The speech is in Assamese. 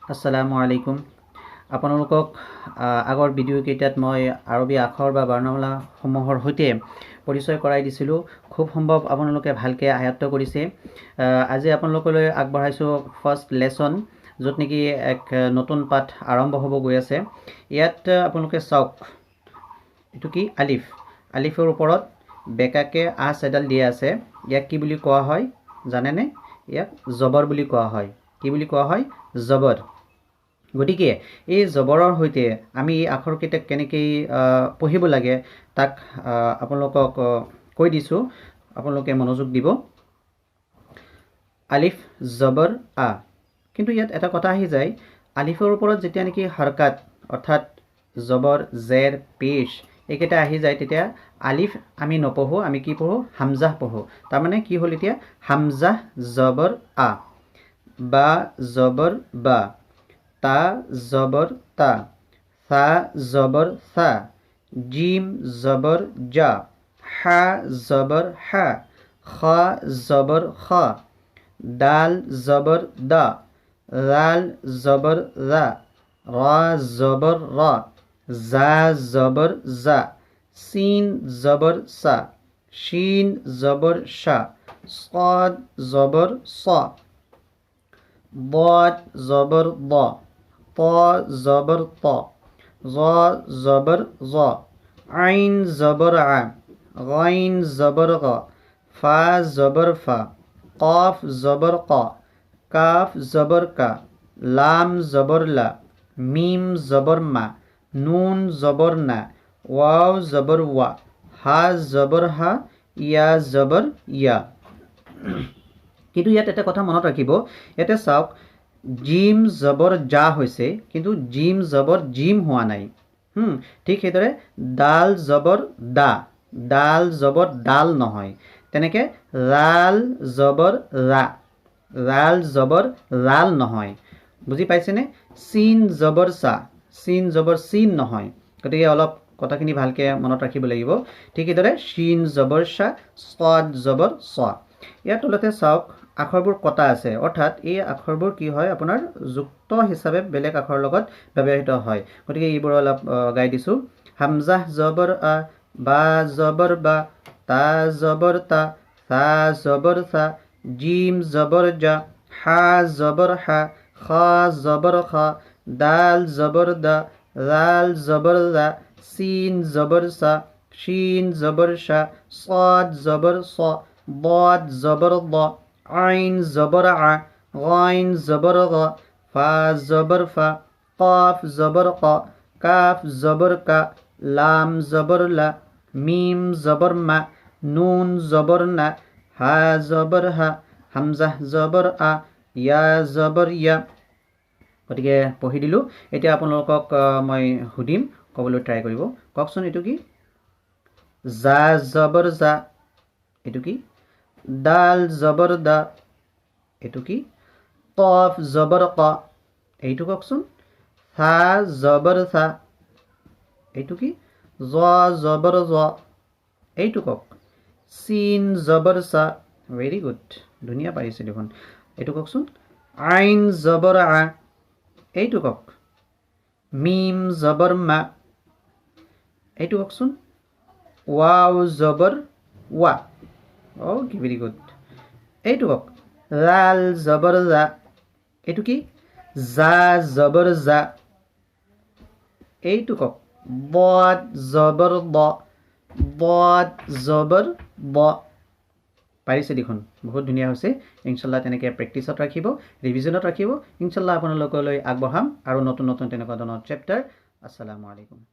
আসসালামু আলাইকুম আপোনালোকক আগৰ ভিডিঅ' কেইটাত মই আৰবী আখৰ বা বৰ্ণমালা সমূহৰ সৈতে পৰিচয় কৰাই দিছিলোঁ খুব সম্ভৱ আপোনালোকে ভালকৈ আয়ত্ত কৰিছে আজি আপোনালোকলৈ আগবঢ়াইছোঁ ফাৰ্ষ্ট লেসন য'ত নেকি এক নতুন পাঠ আৰম্ভ হ'ব গৈ আছে ইয়াত আপোনালোকে চাওক এটো কি আলিফ আলিফৰ ওপৰত বেকাকে আছ এডাল দিয়া আছে ইয়াক কি বুলি কোৱা হয় জানেনে ইয়াক জবৰ বুলি কোৱা হয় কি বুলি কোৱা হয় জবৰ গতিকে এই জবৰৰ সৈতে আমি এই আখৰকেইটা কেনেকৈ পঢ়িব লাগে তাক আপোনালোকক কৈ দিছোঁ আপোনালোকে মনোযোগ দিব আলিফ জবৰ আ কিন্তু ইয়াত এটা কথা আহি যায় আলিফৰ ওপৰত যেতিয়া নেকি হৰকাত অৰ্থাৎ জবৰ জেৰ পেশ এইকেইটা আহি যায় তেতিয়া আলিফ আমি নপঢ়ো আমি কি পঢ়ো হামজাহ পঢ়ো তাৰ মানে কি হ'ল এতিয়া হামজাহ জবৰ আ বা জবৰ বা তা জবর তা সা জবর সা জিম জবর জা হা জবর হা খা জবর খা দাল জবর দা রাল জবর রা রা জবর রা জা জবর জা সিন জবর সা শিন জবর শা صاد জবর সা ضاد জবর ضا طا زبر طا ظا زبر ظا عين زبر ع غين زبر غا فا زبر فا قاف زبر قا كاف زبر كا لام زبر لا ميم زبر ما نون زبر نا واو زبر وا হা জবর হা ইয়া জবর ইয়া কিন্তু ইয়াত এটা কথা মনত ৰাখিব ইয়াতে চাওক জিম জবৰ জা হৈছে কিন্তু জিম জবৰ জিম হোৱা নাই ঠিক সেইদৰে দাল জবৰ দা দাল জবৰ দাল নহয় তেনেকে ৰাল জবৰ ৰা ৰাল জবৰ ৰাল নহয় বুজি পাইছেনে সিন জবৰ সা সিন জবৰ সিন নহয় গতিকে অলপ কথাখিনি ভালকৈ মনত ৰাখিব লাগিব ঠিক সেইদৰে শিন জবৰ সা সাদ জবৰ সা ইয়াৰ তলতে চাওক আখৰবোৰ কটা আছে অৰ্থাৎ এই আখৰবোৰ কি হয় আপোনাৰ যুক্ত হিচাপে বেলেগ আখৰৰ লগত ব্যৱহৃত হয় গতিকে এইবোৰ অলপ গাই দিছোঁ হামজাহ জবৰ আ বা জবৰ বা তা জবৰ তা সা জবৰ সা জিম জবৰ জা হা জবৰ হা খা জবৰ খা দাল জবর দা রাল জবর রা সিন জবর সা শিন জবর শা সাদ জবর সা ضاد জবর ضا عين زبر ع غين زبر غ فا زبر فا قاف زبر قا كاف زبر كا لام زبر لا ميم زبر ما نون زبر نا ها زبر ها হামজা জবর আ ইয়া জবর ইয়া গতিকে পঢ়ি দিলোঁ এতিয়া আপোনালোকক মই সুধিম ক'বলৈ ট্ৰাই কৰিব কওকচোন এইটো কি জা জবর জা এইটো কি দাল জবর দা এইটো কি কফ জবর ক এইটো কওকচোন সা জবর সা এইটো কি জ জবর জ এইটো কওক সিন জবর সা ভেৰি গুড ধুনীয়া পাৰিছে দেখোন এইটো কওকচোন আইন জবর আ এইটো কওক মিম জবর মা এইটো কওকচোন ওয়াও জবর ওয়া ওকে ভেরি গুড এইটো কওক রাল জবর রা এইটো কি জা জবর জা এইটো কওক বদ জবর ব বদ জবর ব পাৰিছে দেখোন বহুত ধুনীয়া হৈছে ইনশাআল্লাহ তেনেকৈ প্ৰেক্টিছত ৰাখিব ৰিভিজনত ৰাখিব ইনশাআল্লাহ আপোনালোকলৈ আগবঢ়াম আৰু নতুন নতুন তেনেকুৱা ধৰণৰ চেপ্টাৰ আসসালামু আলাইকুম